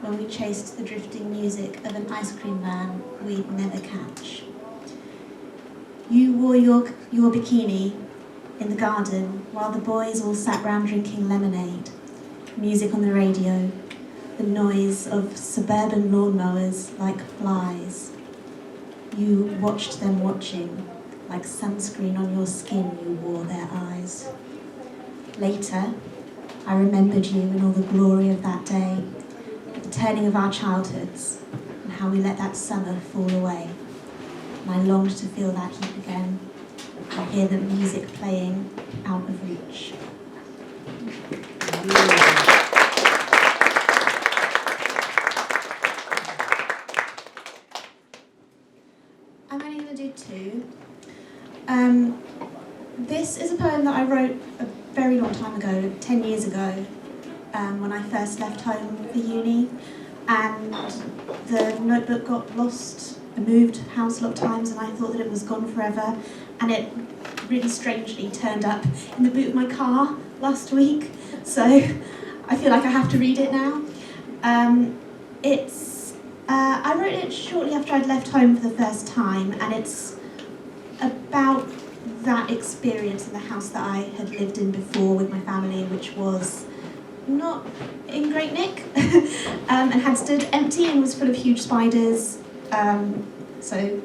when we chased the drifting music of an ice cream van we'd never catch. You wore your bikini in the garden while the boys all sat round drinking lemonade, music on the radio, the noise of suburban lawnmowers like flies. You watched them watching, like sunscreen on your skin you wore their eyes. Later, I remembered you in all the glory of that day, the turning of our childhoods, and how we let that summer fall away. And I longed to feel that heat again. I hear the music playing out of reach. I'm only going to do two. This is a poem that I wrote a very long time ago, 10 years ago, when I first left home for uni, and the notebook got lost. I moved house a lot of times and I thought that it was gone forever, and it really strangely turned up in the boot of my car last week, so I feel like I have to read it now. I wrote it shortly after I'd left home for the first time, and it's about that experience in the house that I had lived in before with my family, which was not in great nick, and had stood empty and was full of huge spiders. So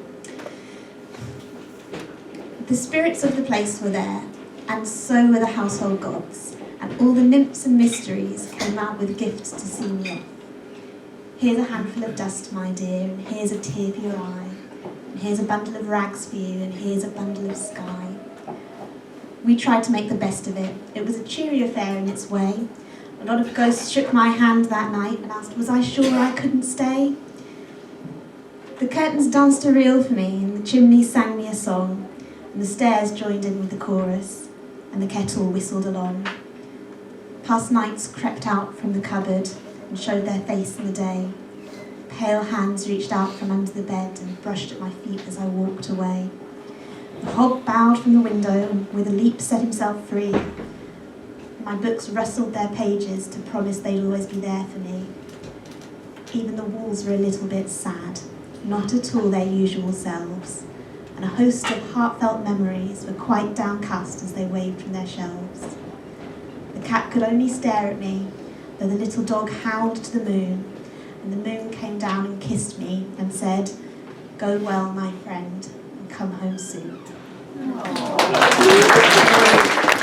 the spirits of the place were there, and so were the household gods, and all the nymphs and mysteries came out with gifts to see me off. Here's a handful of dust, my dear, and here's a tear for your eye, and here's a bundle of rags for you, and here's a bundle of sky. We tried to make the best of it. It was a cheery affair in its way. A lot of ghosts shook my hand that night and asked, was I sure I couldn't stay? The curtains danced a reel for me, and the chimney sang me a song, and the stairs joined in with the chorus, and the kettle whistled along. Past nights crept out from the cupboard and showed their face in the day. Pale hands reached out from under the bed and brushed at my feet as I walked away. The hog bowed from the window and with a leap set himself free. My books rustled their pages to promise they'd always be there for me. Even the walls were a little bit sad, not at all their usual selves, and a host of heartfelt memories were quite downcast as they waved from their shelves. The cat could only stare at me, though the little dog howled to the moon, and the moon came down and kissed me and said, "Go well, my friend, and come home soon." Aww.